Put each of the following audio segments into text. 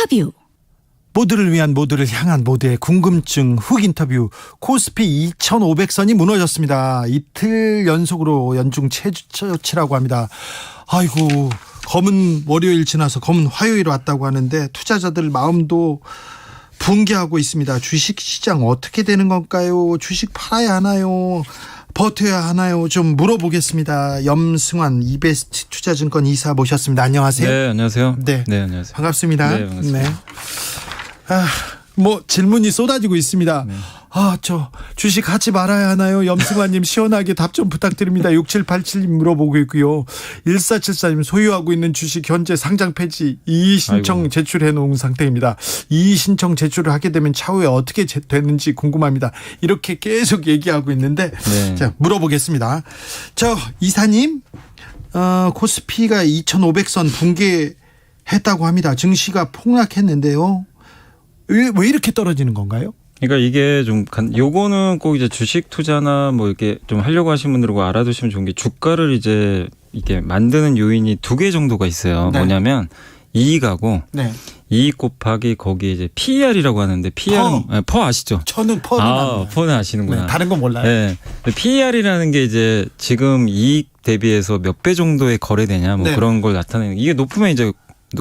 인터뷰. 모두를 위한 모두를 향한 모두의 궁금증 훅 인터뷰. 코스피 2,500선이 무너졌습니다. 이틀 연속으로 연중 최저치라고 합니다. 아이고, 검은 월요일 지나서 검은 화요일 왔다고 하는데 투자자들 마음도 붕괴하고 있습니다. 주식시장 어떻게 되는 건가요? 주식 팔아야 하나요? 버텨야 하나요? 좀 물어보겠습니다. 염승환 이베스트 투자증권 이사 모셨습니다. 안녕하세요. 네, 안녕하세요. 네, 안녕하세요. 반갑습니다. 네, 반갑습니다. 네. 뭐 질문이 쏟아지고 있습니다. 네. 저 주식 하지 말아야 하나요? 염승환님 시원하게 답 좀 부탁드립니다. 6787님 물어보고 있고요. 1474님 소유하고 있는 주식 현재 상장 폐지 이의 신청 제출해 놓은 상태입니다. 이의 신청 제출을 하게 되면 차후에 어떻게 되는지 궁금합니다. 이렇게 계속 얘기하고 있는데 네. 자, 물어보겠습니다. 이사님, 코스피가 2,500선 붕괴했다고 합니다. 증시가 폭락했는데요. 왜 이렇게 떨어지는 건가요? 그러니까 이게 좀 요거는 꼭 이제 주식 투자나 뭐 이렇게 좀 하려고 하시는 분들하고 알아두시면 좋은 게 주가를 이제 이게 만드는 요인이 두 개 정도가 있어요. 네. 뭐냐면 이익하고 네. 이익 곱하기 거기 이제 PER이라고 하는데 PER은 퍼 아시죠? 저는 퍼는 퍼는 아시는구나. 네, 다른 건 몰라요. 네. PER이라는 게 이제 지금 이익 대비해서 몇 배 정도의 거래되냐 뭐 네. 그런 걸 나타내는 이게 높으면 이제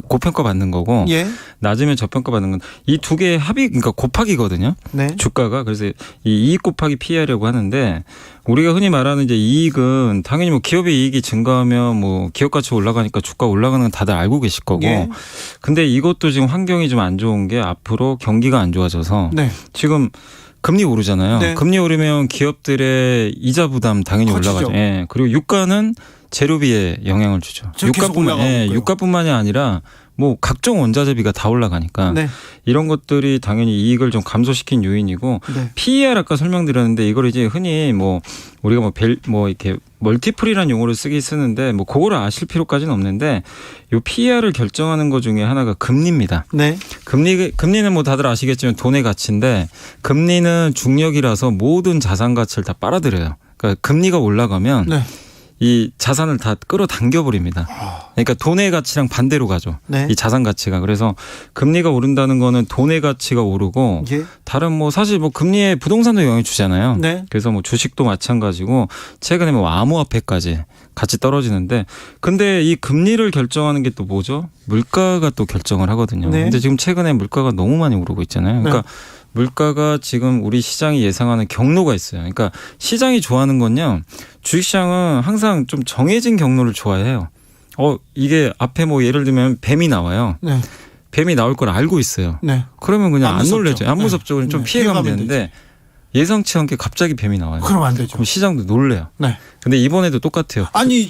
고평가 받는 거고 예. 낮으면 저평가 받는 건 이 두 개의 합이 그러니까 곱하기거든요. 네. 주가가 그래서 이 이익 곱하기 PER이라고 하는데 우리가 흔히 말하는 이제 이익은 당연히 뭐 기업의 이익이 증가하면 뭐 기업 가치 올라가니까 주가 올라가는 건 다들 알고 계실 거고. 예. 근데 이것도 지금 환경이 좀 안 좋은 게 앞으로 경기가 안 좋아져서 네. 지금 금리 오르잖아요. 네. 금리 오르면 기업들의 이자 부담 당연히 커지죠. 올라가죠. 예. 그리고 유가는 재료비에 영향을 주죠. 유가뿐만이 아니라 뭐 각종 원자재비가 다 올라가니까 네. 이런 것들이 당연히 이익을 좀 감소시킨 요인이고 네. PER 아까 설명드렸는데 이걸 이제 흔히 뭐 우리가 뭐 이렇게 멀티플이라는 용어를 쓰는데 뭐 그거를 아실 필요까지는 없는데 요 PER을 결정하는 것 중에 하나가 금리입니다. 네. 금리는 뭐 다들 아시겠지만 돈의 가치인데 금리는 중력이라서 모든 자산 가치를 다 빨아들여요. 그러니까 금리가 올라가면 네. 이 자산을 다 끌어당겨 버립니다. 그러니까 돈의 가치랑 반대로 가죠. 네. 이 자산 가치가. 그래서 금리가 오른다는 거는 돈의 가치가 오르고 예. 다른 뭐 사실 뭐 금리에 부동산도 영향을 주잖아요. 네. 그래서 뭐 주식도 마찬가지고 최근에 뭐 암호화폐까지 같이 떨어지는데 근데 이 금리를 결정하는 게 또 뭐죠? 물가가 또 결정을 하거든요. 네. 근데 지금 최근에 물가가 너무 많이 오르고 있잖아요. 그러니까 물가가 지금 우리 시장이 예상하는 경로가 있어요. 그러니까 시장이 좋아하는 건요. 주식시장은 항상 좀 정해진 경로를 좋아해요. 이게 앞에 뭐 예를 들면 뱀이 나와요. 네. 뱀이 나올 걸 알고 있어요. 네. 그러면 그냥 안 놀래죠. 안 네. 무섭죠. 그냥 좀 네. 피해가면 피해가면 되는데 예상치 않게 갑자기 뱀이 나와요. 그럼 안 되죠. 그럼 시장도 놀래요. 네. 근데 이번에도 똑같아요. 아니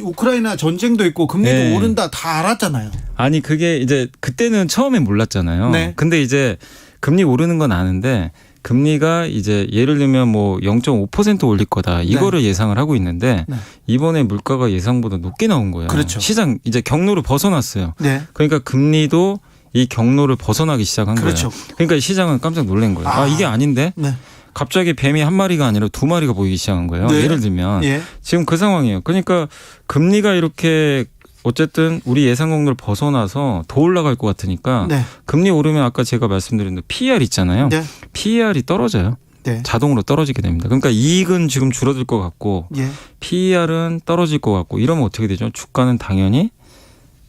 우크라이나 전쟁도 있고 금리도 네. 오른다 다 알았잖아요. 아니 그게 이제 그때는 처음엔 몰랐잖아요. 네. 근데 이제 금리 오르는 건 아는데 금리가 이제 예를 들면 뭐 0.5% 올릴 거다 이거를 예상을 하고 있는데 네. 이번에 물가가 예상보다 높게 나온 거예요. 그렇죠. 시장 이제 경로를 벗어났어요. 네. 그러니까 금리도 이 경로를 벗어나기 시작한 그렇죠. 거예요. 그러니까 시장은 깜짝 놀란 거예요. 이게 아닌데 네. 갑자기 뱀이 한 마리가 아니라 두 마리가 보이기 시작한 거예요. 네. 예를 들면 예. 지금 그 상황이에요. 그러니까 금리가 이렇게 어쨌든 우리 예상 경로를 벗어나서 더 올라갈 것 같으니까 네. 금리 오르면 아까 제가 말씀드린 PER 있잖아요. 네. PER이 떨어져요. 네. 자동으로 떨어지게 됩니다. 그러니까 이익은 지금 줄어들 것 같고 예. PER은 떨어질 것 같고 이러면 어떻게 되죠? 주가는 당연히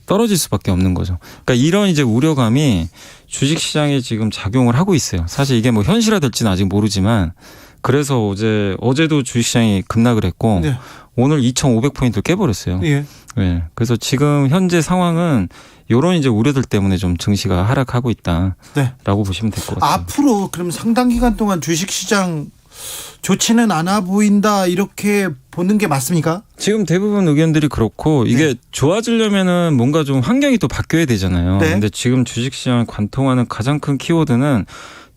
떨어질 수밖에 없는 거죠. 그러니까 이런 이제 우려감이 주식시장에 지금 작용을 하고 있어요. 사실 이게 뭐 현실화될지는 아직 모르지만 그래서 어제도 주식시장이 급락을 했고 네. 오늘 2,500포인트를 깨버렸어요. 예. 네. 그래서 지금 현재 상황은 이런 이제 우려들 때문에 좀 증시가 하락하고 있다라고 네. 보시면 될 것 같아요. 앞으로 그럼 상당 기간 동안 주식시장 좋지는 않아 보인다 이렇게 보는 게 맞습니까? 지금 대부분 의견들이 그렇고 이게 좋아지려면은 뭔가 좀 환경이 또 바뀌어야 되잖아요. 네. 근데 지금 주식시장을 관통하는 가장 큰 키워드는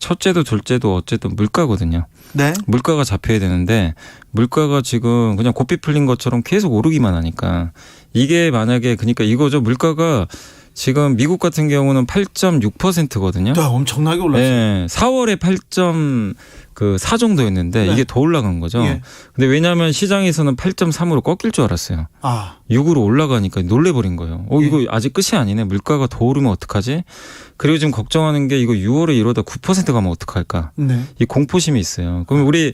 첫째도 둘째도 어쨌든 물가거든요. 네. 물가가 잡혀야 되는데 물가가 지금 그냥 고삐 풀린 것처럼 계속 오르기만 하니까 이게 만약에 그러니까 이거죠. 물가가 지금 미국 같은 경우는 8.6%거든요. 네, 엄청나게 올랐어요. 네, 4월에 8.4 정도였는데 네. 이게 더 올라간 거죠. 예. 근데 왜냐하면 시장에서는 8.3으로 꺾일 줄 알았어요. 아, 6으로 올라가니까 놀래버린 거예요. 예. 이거 아직 끝이 아니네. 물가가 더 오르면 어떡하지? 그리고 지금 걱정하는 게 이거 6월에 이러다 9% 가면 어떡할까? 네. 이 공포심이 있어요. 그럼 우리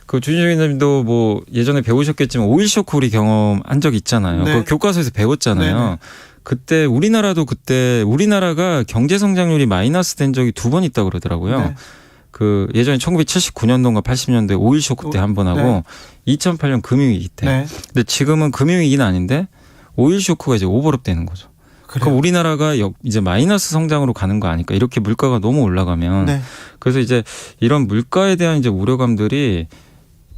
그 주진님도 뭐 예전에 배우셨겠지만 오일 쇼크 우리 경험한 적 있잖아요. 네. 그 교과서에서 배웠잖아요. 네네. 그때 우리나라가 경제 성장률이 마이너스 된 적이 2번 있다고 그러더라고요. 네. 그 예전에 1979년도인가 80년도에 오일 쇼크 때 한 번 하고 2008년 금융위기 때. 네. 근데 지금은 금융위기는 아닌데 오일 쇼크가 이제 오버랩 되는 거죠. 그래요. 그럼 우리나라가 이제 마이너스 성장으로 가는 거 아닐까? 이렇게 물가가 너무 올라가면. 네. 그래서 이제 이런 물가에 대한 이제 우려감들이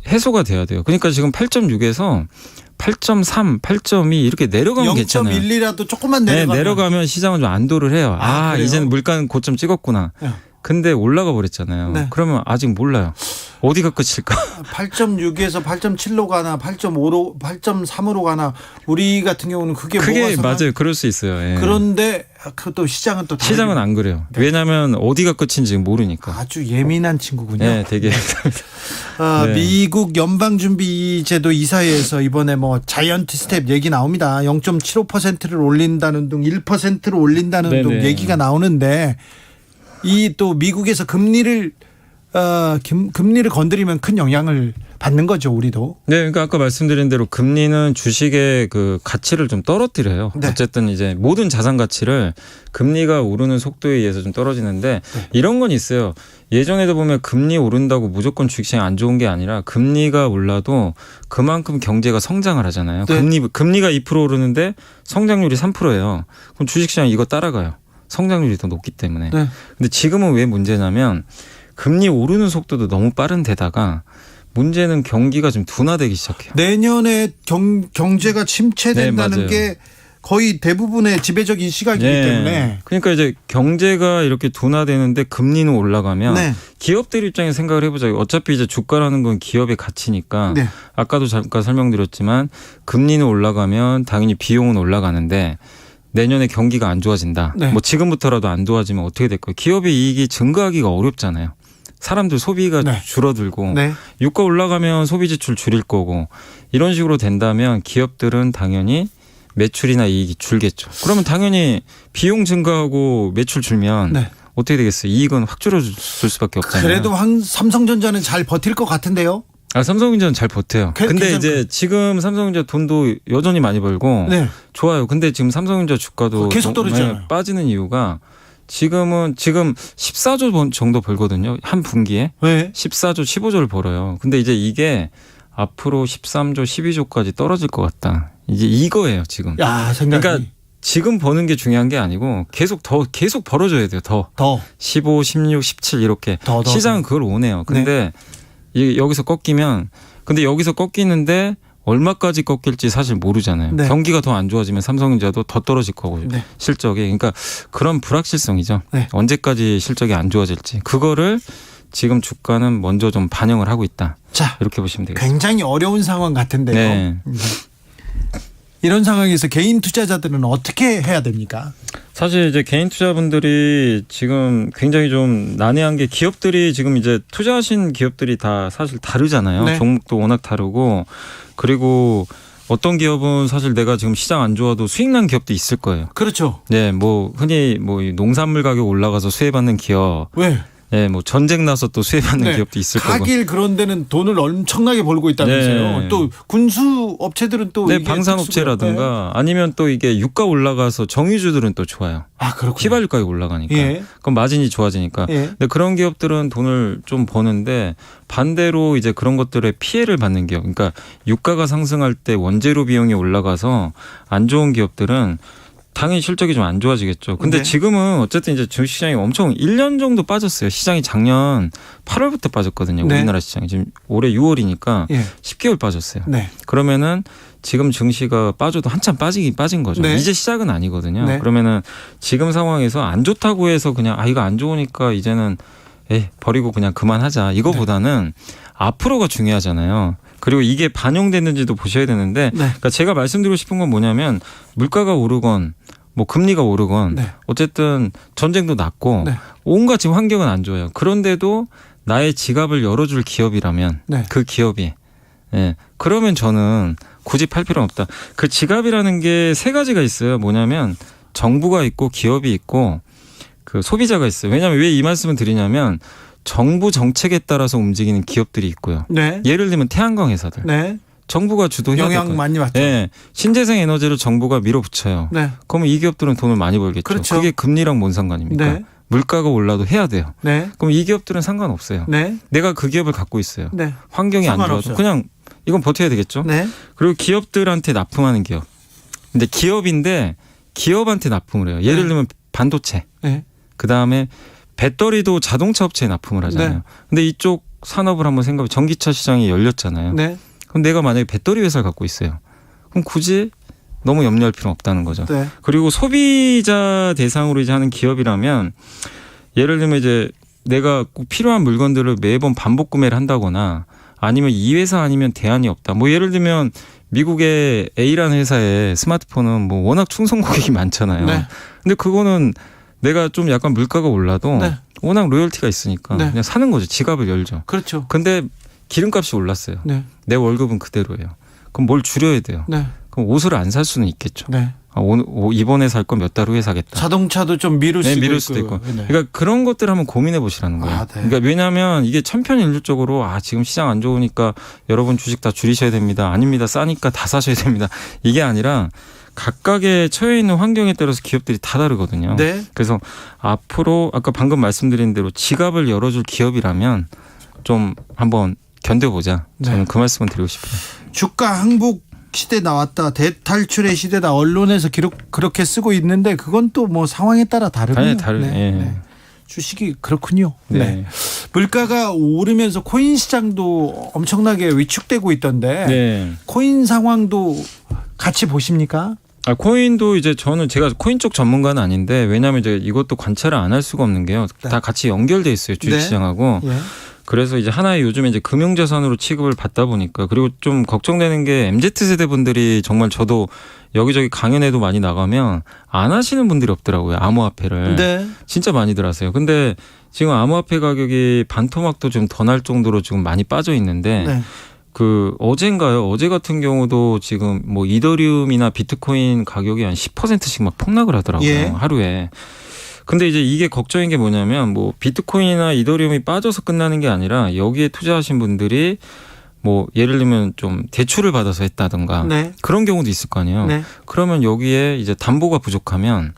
해소가 돼야 돼요. 그러니까 지금 8.6에서 8.3, 8.2 이렇게 내려가면 괜찮아요. 0.1이라도 조금만 네, 내려가면. 내려가면 시장은 좀 안도를 해요. 그래요? 이제는 물가는 고점 찍었구나. 네. 근데 올라가 버렸잖아요. 네. 그러면 아직 몰라요. 어디가 끝일까? 8.6에서 8.7로 가나 8.5로 8.3으로 가나 우리 같은 경우는 그게 그게 뭐가 맞아요. 그럴 수 있어요. 예. 그런데 또 시장은 또 시장은 안 그래요. 네. 왜냐하면 어디가 끝인지 모르니까. 아주 예민한 친구군요. 네, 되게. 네. 미국 연방준비제도 이사회에서 이번에 뭐 자이언트 스텝 얘기 나옵니다. 0.75%를 올린다는 등 1%를 올린다는 등 네네. 얘기가 나오는데 이 또 미국에서 금리를 건드리면 큰 영향을 받는 거죠, 우리도. 네, 그러니까 아까 말씀드린 대로 금리는 주식의 그 가치를 좀 떨어뜨려요. 네. 어쨌든 이제 모든 자산 가치를 금리가 오르는 속도에 의해서 좀 떨어지는데 네. 이런 건 있어요. 예전에도 보면 금리 오른다고 무조건 주식시장이 안 좋은 게 아니라 금리가 올라도 그만큼 경제가 성장을 하잖아요. 네. 금리가 2% 오르는데 성장률이 3%예요. 그럼 주식시장이 이거 따라가요. 성장률이 더 높기 때문에. 네. 근데 지금은 왜 문제냐면 금리 오르는 속도도 너무 빠른 데다가 문제는 경기가 좀 둔화되기 시작해요. 내년에 경제가 침체된다는 네, 맞아요. 게 거의 대부분의 지배적인 시각이기 때문에. 그러니까 이제 경제가 이렇게 둔화되는데 금리는 올라가면 네. 기업들 입장에서 생각을 해보자고요. 어차피 이제 주가라는 건 기업의 가치니까 네. 아까도 잠깐 설명드렸지만 금리는 올라가면 당연히 비용은 올라가는데 내년에 경기가 안 좋아진다. 네. 뭐 지금부터라도 안 좋아지면 어떻게 될 거예요? 기업의 이익이 증가하기가 어렵잖아요. 사람들 소비가 네. 줄어들고 네. 유가 올라가면 소비 지출 줄일 거고 이런 식으로 된다면 기업들은 당연히 매출이나 이익이 줄겠죠. 그러면 당연히 비용 증가하고 매출 줄면 네. 어떻게 되겠어요? 이익은 확 줄어들 수밖에 없잖아요. 그래도 삼성전자는 잘 버틸 것 같은데요. 삼성전자는 잘 버텨요. 근데 이제 지금 삼성전자 돈도 여전히 많이 벌고 네. 좋아요. 근데 지금 삼성전자 주가도 계속 떨어지잖아요. 빠지는 이유가 지금 14조 정도 벌거든요. 한 분기에. 왜? 14조, 15조를 벌어요. 근데 이제 이게 앞으로 13조, 12조까지 떨어질 것 같다. 이제 이거예요, 지금. 야, 생각이. 그러니까 지금 버는 게 중요한 게 아니고 계속 벌어줘야 돼요. 더. 15, 16, 17 이렇게. 더. 시장은 그걸 원해요. 근데 이게 여기서 꺾이면 근데 여기서 꺾이는데 얼마까지 꺾일지 사실 모르잖아요. 네. 경기가 더 안 좋아지면 삼성전자도 더 떨어질 거고 네. 실적이. 그러니까 그런 불확실성이죠. 네. 언제까지 실적이 안 좋아질지. 그거를 지금 주가는 먼저 좀 반영을 하고 있다. 자, 이렇게 보시면 되겠습니다. 굉장히 어려운 상황 같은데요. 네. 이런 상황에서 개인 투자자들은 어떻게 해야 됩니까? 사실 이제 개인 투자분들이 지금 굉장히 좀 난해한 게 기업들이 지금 이제 투자하신 기업들이 다 사실 다르잖아요. 네. 종목도 워낙 다르고 그리고 어떤 기업은 사실 내가 지금 시장 안 좋아도 수익 난 기업도 있을 거예요. 그렇죠. 네, 뭐 흔히 뭐 농산물 가격 올라가서 수혜받는 기업, 왜? 네, 뭐 전쟁 나서 또 수혜받는 네. 기업도 있을 거고. 가길 그런 데는 돈을 엄청나게 벌고 있다면서요. 네. 또 군수 업체들은 또 네, 이게 방산업체라든가 아니면 또 이게 유가 올라가서 정유주들은 또 좋아요. 아, 그렇군요. 휘발유 가격 올라가니까. 예. 그럼 마진이 좋아지니까. 예. 근데 그런 기업들은 돈을 좀 버는데 반대로 이제 그런 것들에 피해를 받는 기업. 그러니까 유가가 상승할 때 원재료 비용이 올라가서 안 좋은 기업들은 당연히 실적이 좀 안 좋아지겠죠. 근데 네. 지금은 어쨌든 이제 주식시장이 엄청 1년 정도 빠졌어요. 시장이 작년 8월부터 빠졌거든요. 네. 우리나라 시장이. 지금 올해 6월이니까 예. 10개월 빠졌어요. 네. 그러면은 지금 증시가 빠져도 한참 빠진 거죠. 네. 이제 시작은 아니거든요. 네. 그러면은 지금 상황에서 안 좋다고 해서 그냥 이거 안 좋으니까 이제는 버리고 그냥 그만하자. 이거보다는 앞으로가 중요하잖아요. 그리고 이게 반영됐는지도 보셔야 되는데 네. 그러니까 제가 말씀드리고 싶은 건 뭐냐면 물가가 오르건 뭐 금리가 오르건 네. 어쨌든 전쟁도 났고 네. 온갖 지금 환경은 안 좋아요. 그런데도 나의 지갑을 열어줄 기업이라면 네. 그 기업이 그러면 저는 굳이 팔 필요는 없다. 그 지갑이라는 게 세 가지가 있어요. 뭐냐면 정부가 있고 기업이 있고 그 소비자가 있어요. 왜냐하면 왜 이 말씀을 드리냐면 정부 정책에 따라서 움직이는 기업들이 있고요. 네. 예를 들면 태양광 회사들. 네. 정부가 주도해야 될 영향 거예요. 많이 받죠. 네. 신재생 에너지를 정부가 밀어붙여요. 네. 그러면 이 기업들은 돈을 많이 벌겠죠. 그렇죠. 그게 금리랑 뭔 상관입니까? 네. 물가가 올라도 해야 돼요. 네. 그럼 이 기업들은 상관없어요. 네. 내가 그 기업을 갖고 있어요. 네. 환경이 안 상관없어요. 좋아도 그냥 이건 버텨야 되겠죠. 네. 그리고 기업들한테 납품하는 기업. 근데 기업인데 기업한테 납품을 해요. 예를 네. 들면 반도체. 네. 그다음에 배터리도 자동차 업체에 납품을 하잖아요. 네. 근데 이쪽 산업을 한번 생각해. 전기차 시장이 열렸잖아요. 네. 그럼 내가 만약에 배터리 회사를 갖고 있어요. 그럼 굳이 너무 염려할 필요는 없다는 거죠. 네. 그리고 소비자 대상으로 이제 하는 기업이라면 예를 들면 이제 내가 꼭 필요한 물건들을 매번 반복 구매를 한다거나 아니면 이 회사 아니면 대안이 없다. 뭐 예를 들면 미국의 A라는 회사의 스마트폰은 뭐 워낙 충성 고객이 많잖아요. 네. 근데 그거는 내가 좀 약간 물가가 올라도 네. 워낙 로열티가 있으니까 네. 그냥 사는 거죠. 지갑을 열죠. 그렇죠. 근데 기름값이 올랐어요. 네. 내 월급은 그대로예요. 그럼 뭘 줄여야 돼요. 네. 그럼 옷을 안 살 수는 있겠죠. 네. 이번에 살 건 몇 달 후에 사겠다. 자동차도 좀 미룰 수도 미룰 수도 있고. 네. 그러니까 그런 것들 한번 고민해 보시라는 거예요. 아, 네. 그러니까 왜냐하면 이게 천편일률적으로 지금 시장 안 좋으니까 여러분 주식 다 줄이셔야 됩니다. 아닙니다. 싸니까 다 사셔야 됩니다. 이게 아니라 각각의 처해 있는 환경에 따라서 기업들이 다 다르거든요. 네. 그래서 앞으로 아까 방금 말씀드린 대로 지갑을 열어줄 기업이라면 좀 한번 견뎌보자. 저는 네. 그 말씀을 드리고 싶어요. 주가 항복 시대 나왔다. 대탈출의 시대다. 언론에서 그렇게 쓰고 있는데 그건 또 뭐 상황에 따라 다르군요. 예. 주식이 그렇군요. 네. 물가가 오르면서 코인 시장도 엄청나게 위축되고 있던데 네. 코인 상황도 같이 보십니까? 코인도 이제 제가 코인 쪽 전문가는 아닌데 왜냐하면 이제 이것도 관찰을 안 할 수가 없는 게요. 네. 다 같이 연결돼 있어요. 주식시장하고. 예. 그래서 이제 하나의 요즘에 이제 금융자산으로 취급을 받다 보니까 그리고 좀 걱정되는 게 MZ세대 분들이 정말 저도 여기저기 강연에도 많이 나가면 안 하시는 분들이 없더라고요. 암호화폐를. 네. 진짜 많이들 하세요. 근데 지금 암호화폐 가격이 반토막도 좀 더 날 정도로 지금 많이 빠져 있는데 네. 어젠가요? 어제 같은 경우도 지금 뭐 이더리움이나 비트코인 가격이 한 10%씩 막 폭락을 하더라고요. 예. 하루에. 근데 이제 이게 걱정인 게 뭐냐면 뭐 비트코인이나 이더리움이 빠져서 끝나는 게 아니라 여기에 투자하신 분들이 뭐 예를 들면 좀 대출을 받아서 했다든가 네. 그런 경우도 있을 거 아니에요. 네. 그러면 여기에 이제 담보가 부족하면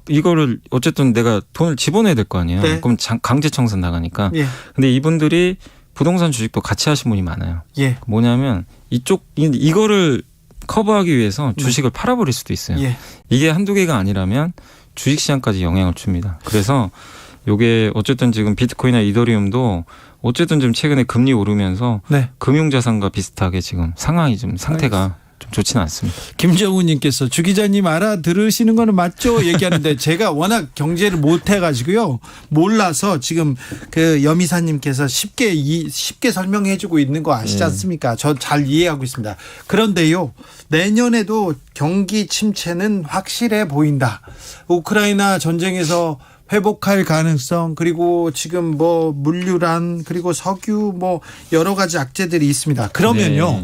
이거를 어쨌든 내가 돈을 집어넣어야 될 거 아니에요. 네. 그럼 강제 청산 나가니까. 예. 근데 이분들이 부동산 주식도 같이 하신 분이 많아요. 예. 뭐냐면 이거를 커버하기 위해서 주식을 팔아버릴 수도 있어요. 예. 이게 한두 개가 아니라면 주식시장까지 영향을 줍니다. 그래서 이게 어쨌든 지금 비트코인이나 이더리움도 어쨌든 좀 최근에 금리 오르면서 네. 금융자산과 비슷하게 지금 상황이 좀 상태가 좀 좋지는 않습니다. 김정우님께서 주 기자님 알아들으시는 거는 맞죠? 얘기하는데 제가 워낙 경제를 못해가지고요 몰라서 지금 그 여미사님께서 쉽게 설명해주고 있는 거 아시지 않습니까? 저 잘 이해하고 있습니다. 그런데요 내년에도 경기 침체는 확실해 보인다. 우크라이나 전쟁에서 회복할 가능성 그리고 지금 뭐 물류란 그리고 석유 뭐 여러 가지 악재들이 있습니다. 그러면요. 네.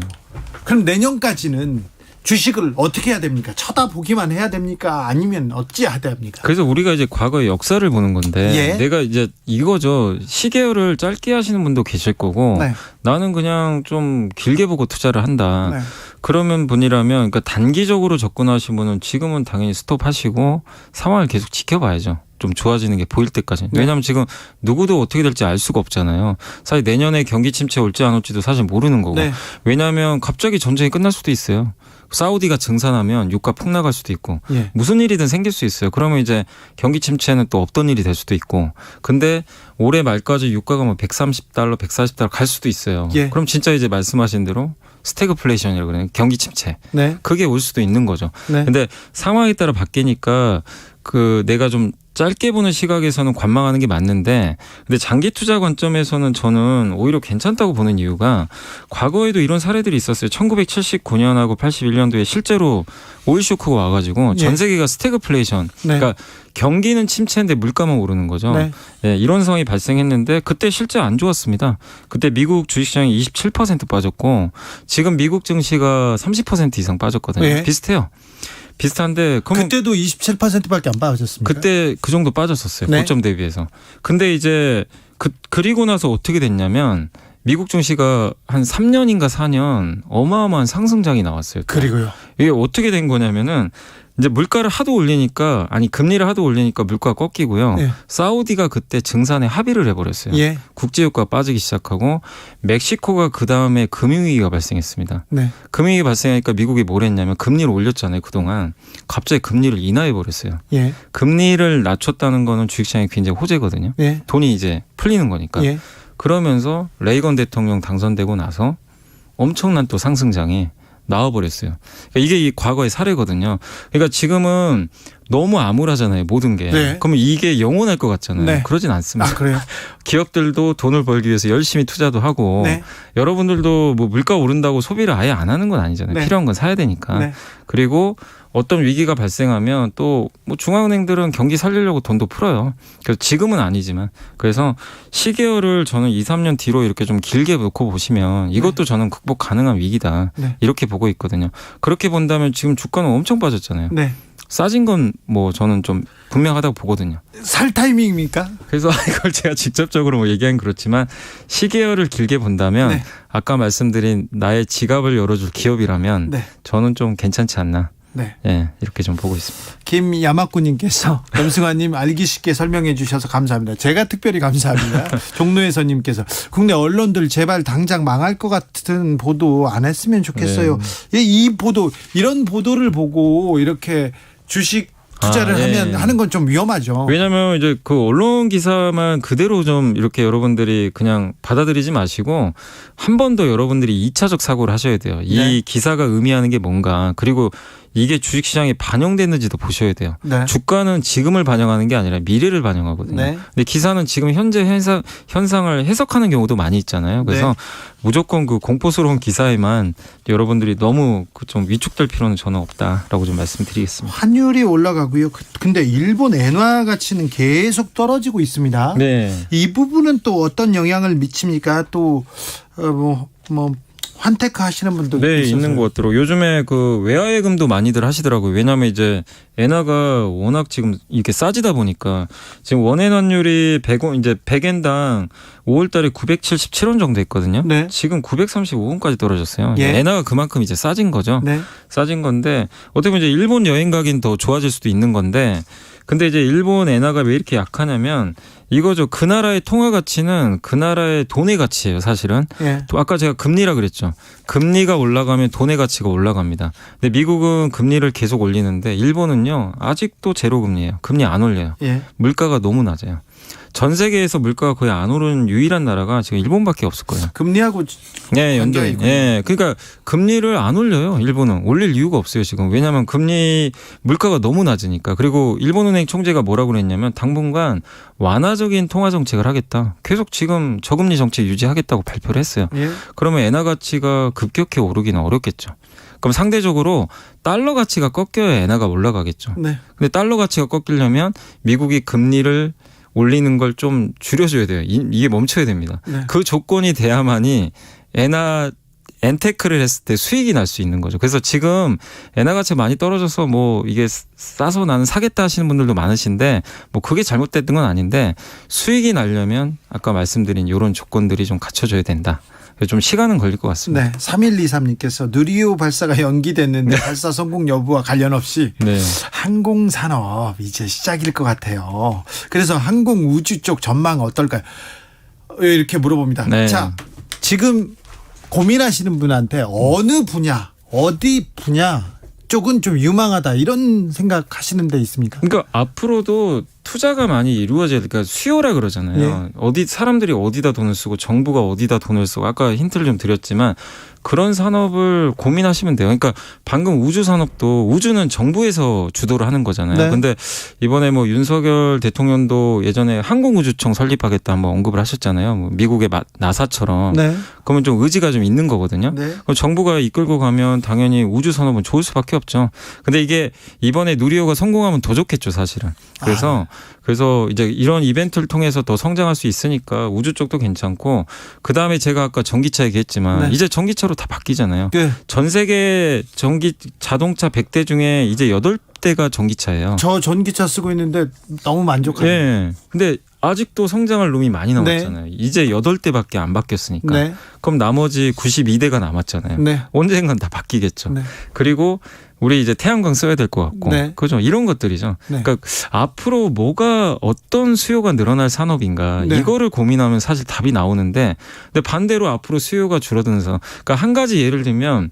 그럼 내년까지는 주식을 어떻게 해야 됩니까? 쳐다보기만 해야 됩니까? 아니면 어찌 해야 됩니까? 그래서 우리가 이제 과거의 역사를 보는 건데 예. 내가 이제 이거죠. 시계열을 짧게 하시는 분도 계실 거고 네. 나는 그냥 좀 길게 보고 투자를 한다. 네. 그러면 분이라면 그러니까 단기적으로 접근하신 분은 지금은 당연히 스톱하시고 상황을 계속 지켜봐야죠. 좀 좋아지는 게 보일 때까지. 네. 왜냐하면 지금 누구도 어떻게 될지 알 수가 없잖아요. 사실 내년에 경기 침체 올지 안 올지도 사실 모르는 거고. 네. 왜냐하면 갑자기 전쟁이 끝날 수도 있어요. 사우디가 증산하면 유가 폭락할 수도 있고 예. 무슨 일이든 생길 수 있어요. 그러면 이제 경기 침체는 또 없던 일이 될 수도 있고. 근데 올해 말까지 유가가 뭐 $130, $140 갈 수도 있어요. 예. 그럼 진짜 이제 말씀하신 대로 스태그플레이션이라고 그래요. 경기 침체. 네. 그게 올 수도 있는 거죠. 네. 근데 상황에 따라 바뀌니까 내가 좀 짧게 보는 시각에서는 관망하는 게 맞는데 근데 장기 투자 관점에서는 저는 오히려 괜찮다고 보는 이유가 과거에도 이런 사례들이 있었어요. 1979년하고 81년도에 실제로 오일 쇼크가 와가지고 전 세계가 스태그플레이션. 네. 그러니까 경기는 침체인데 물가만 오르는 거죠. 네. 예, 이런 상황이 발생했는데 그때 실제 안 좋았습니다. 그때 미국 주식시장이 27% 빠졌고 지금 미국 증시가 30% 이상 빠졌거든요. 네. 비슷해요. 비슷한데 그러면 그때도 27%밖에 안 빠졌습니까? 그때 그 정도 빠졌었어요. 네. 고점 대비해서. 근데 이제 그리고 나서 어떻게 됐냐면 미국 증시가 한 3년인가 4년 어마어마한 상승장이 나왔어요. 그리고요. 이게 어떻게 된 거냐면은 이제 물가를 하도 올리니까 금리를 하도 올리니까 물가가 꺾이고요. 예. 사우디가 그때 증산에 합의를 해버렸어요. 예. 국제유가가 빠지기 시작하고 멕시코가 그 다음에 금융위기가 발생했습니다. 네. 금융위기 발생하니까 미국이 뭘 했냐면 금리를 올렸잖아요. 그동안. 갑자기 금리를 인하해버렸어요. 예. 금리를 낮췄다는 거는 주식시장이 굉장히 호재거든요. 예. 돈이 이제 풀리는 거니까. 예. 그러면서 레이건 대통령 당선되고 나서 엄청난 또 상승장이 나와버렸어요. 그러니까 이게 이 과거의 사례거든요. 그러니까 지금은 너무 암울하잖아요. 모든 게. 네. 그러면 이게 영원할 것 같잖아요. 네. 그러진 않습니다. 아, 그래요? 기업들도 돈을 벌기 위해서 열심히 투자도 하고 네. 여러분들도 뭐 물가 오른다고 소비를 아예 안 하는 건 아니잖아요. 네. 필요한 건 사야 되니까. 네. 그리고 어떤 위기가 발생하면 또 뭐 중앙은행들은 경기 살리려고 돈도 풀어요. 그래서 지금은 아니지만 그래서 시계열을 저는 2, 3년 뒤로 이렇게 좀 길게 놓고 보시면 이것도 저는 극복 가능한 위기다. 네. 이렇게 보고 있거든요. 그렇게 본다면 지금 주가는 엄청 빠졌잖아요. 네. 싸진 건 뭐 저는 좀 분명하다고 보거든요. 살 타이밍입니까? 그래서 이걸 제가 직접적으로 뭐 얘기하긴 그렇지만 시계열을 길게 본다면 네. 아까 말씀드린 나의 지갑을 열어줄 기업이라면 네. 저는 좀 괜찮지 않나. 네. 예, 이렇게 좀 보고 있습니다. 김야마꾸님께서 염승환님 알기 쉽게 설명해 주셔서 감사합니다. 제가 특별히 감사합니다. 종로에서님께서 국내 언론들 제발 당장 망할 것 같은 보도 안 했으면 좋겠어요. 이 보도 이런 보도를 보고 이렇게 주식 투자를 하는 건 좀 위험하죠. 왜냐하면 이제 그 언론 기사만 그대로 좀 이렇게 여러분들이 그냥 받아들이지 마시고 한 번 더 여러분들이 2차적 사고를 하셔야 돼요. 이 네. 기사가 의미하는 게 뭔가 그리고 이게 주식시장에 반영됐는지도 보셔야 돼요. 네. 주가는 지금을 반영하는 게 아니라 미래를 반영하거든요. 네. 근데 기사는 지금 현재 현상을 해석하는 경우도 많이 있잖아요. 그래서 네. 무조건 그 공포스러운 기사에만 여러분들이 너무 좀 위축될 필요는 저는 없다라고 좀 말씀드리겠습니다. 환율이 올라가고요. 근데 일본 엔화 가치는 계속 떨어지고 있습니다. 네. 이 부분은 또 어떤 영향을 미칩니까? 또 환테크 하시는 분도 네, 있어서요. 있는 것 같더라고요. 요즘에 그 외화예금도 많이들 하시더라고요. 왜냐하면 이제 엔화가 워낙 지금 이렇게 싸지다 보니까 지금 원엔 환율이 100원, 이제 100엔당 5월 달에 977원 정도 했거든요. 네. 지금 935원까지 떨어졌어요. 예. 엔화가 그만큼 이제 싸진 거죠. 네. 싸진 건데 어떻게 보면 이제 일본 여행 가긴 더 좋아질 수도 있는 건데 근데 이제 일본 엔화가 왜 이렇게 약하냐면 이거죠. 그 나라의 통화 가치는 그 나라의 돈의 가치예요, 사실은. 예. 또 아까 제가 금리라 그랬죠. 금리가 올라가면 돈의 가치가 올라갑니다. 근데 미국은 금리를 계속 올리는데 일본은요. 아직도 제로 금리예요. 금리 안 올려요. 예. 물가가 너무 낮아요. 전 세계에서 물가가 거의 안 오르는 유일한 나라가 지금 일본밖에 없을 거예요. 금리하고 네, 연동이. 있군요. 예. 그러니까 금리를 안 올려요. 일본은 올릴 이유가 없어요, 지금. 왜냐하면 금리 물가가 너무 낮으니까. 그리고 일본은행 총재가 뭐라고 그랬냐면 당분간 완화적인 통화 정책을 하겠다. 계속 지금 저금리 정책 유지하겠다고 발표를 했어요. 예. 그러면 엔화 가치가 급격히 오르기는 어렵겠죠. 그럼 상대적으로 달러 가치가 꺾여야 엔화가 올라가겠죠. 네. 근데 달러 가치가 꺾이려면 미국이 금리를 올리는 걸 좀 줄여줘야 돼요. 이게 멈춰야 됩니다. 네. 그 조건이 돼야만이 엔테크를 했을 때 수익이 날 수 있는 거죠. 그래서 지금 엔화 가치가 많이 떨어져서 뭐 이게 싸서 나는 사겠다 하시는 분들도 많으신데 뭐 그게 잘못됐던 건 아닌데 수익이 나려면 아까 말씀드린 이런 조건들이 좀 갖춰져야 된다. 좀 시간은 걸릴 것 같습니다. 네. 3123님께서 누리호 발사가 연기됐는데 발사 성공 여부와 관련 없이 네. 항공산업 이제 시작일 것 같아요. 그래서 항공우주 쪽 전망 어떨까요? 이렇게 물어봅니다. 네. 자, 지금 고민하시는 분한테 어느 분야, 어디 분야 쪽은 좀 유망하다 이런 생각하시는 데 있습니까? 그러니까 앞으로도 투자가 많이 이루어져야 그러니까 수요라 그러잖아요. 사람들이 어디다 돈을 쓰고 정부가 어디다 돈을 쓰고 아까 힌트를 좀 드렸지만 그런 산업을 고민하시면 돼요. 그러니까 방금 우주 산업도 우주는 정부에서 주도를 하는 거잖아요. 네. 근데 이번에 뭐 윤석열 대통령도 예전에 항공우주청 설립하겠다 한번 언급을 하셨잖아요. 뭐 미국의 나사처럼. 네. 그러면 좀 의지가 좀 있는 거거든요. 네. 정부가 이끌고 가면 당연히 우주 산업은 좋을 수밖에 없죠. 근데 이게 이번에 누리호가 성공하면 더 좋겠죠, 사실은. 그래서 이제 이런 이벤트를 통해서 더 성장할 수 있으니까 우주 쪽도 괜찮고 그다음에 제가 아까 전기차 얘기했지만 네. 이제 전기차로 다 바뀌잖아요. 네. 전 세계 자동차 100대 중에 이제 8대가 전기차예요. 저 전기차 쓰고 있는데 너무 만족해요. 네. 근데 아직도 성장할 룸이 많이 남았잖아요. 이제 8대밖에 안 바뀌었으니까. 네. 그럼 나머지 92대가 남았잖아요. 네. 언젠간 다 바뀌겠죠. 네. 그리고 우리 이제 태양광 써야 될 것 같고, 네. 그죠? 이런 것들이죠. 네. 그러니까 앞으로 뭐가 어떤 수요가 늘어날 산업인가 네. 이거를 고민하면 사실 답이 나오는데, 근데 반대로 앞으로 수요가 줄어드는 산업. 그러니까 한 가지 예를 들면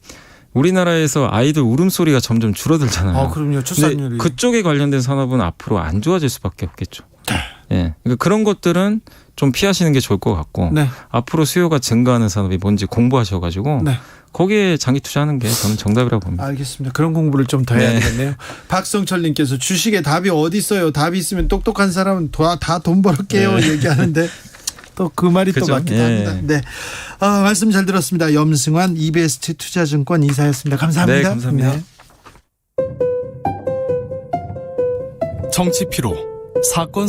우리나라에서 아이들 울음소리가 점점 줄어들잖아요. 그럼요. 출산율이. 근데 그쪽에 관련된 산업은 앞으로 안 좋아질 수밖에 없겠죠. 예, 그러니까 그런 것들은 좀 피하시는 게 좋을 것 같고, 네. 앞으로 수요가 증가하는 산업이 뭔지 공부하셔가지고. 네. 거기에 장기 투자하는 게 저는 정답이라고 봅니다. 알겠습니다. 그런 공부를 좀 더 해야 되겠네요. 박성철님께서 주식에 답이 어디 있어요? 답이 있으면 똑똑한 사람은 다 돈 벌게요. 얘기하는데 또 그 말이 또 맞기도 합니다. 네, 말씀 잘 들었습니다. 염승환 이베스트 투자증권 이사였습니다. 감사합니다. 네, 감사합니다. 네. 정치 피로, 사건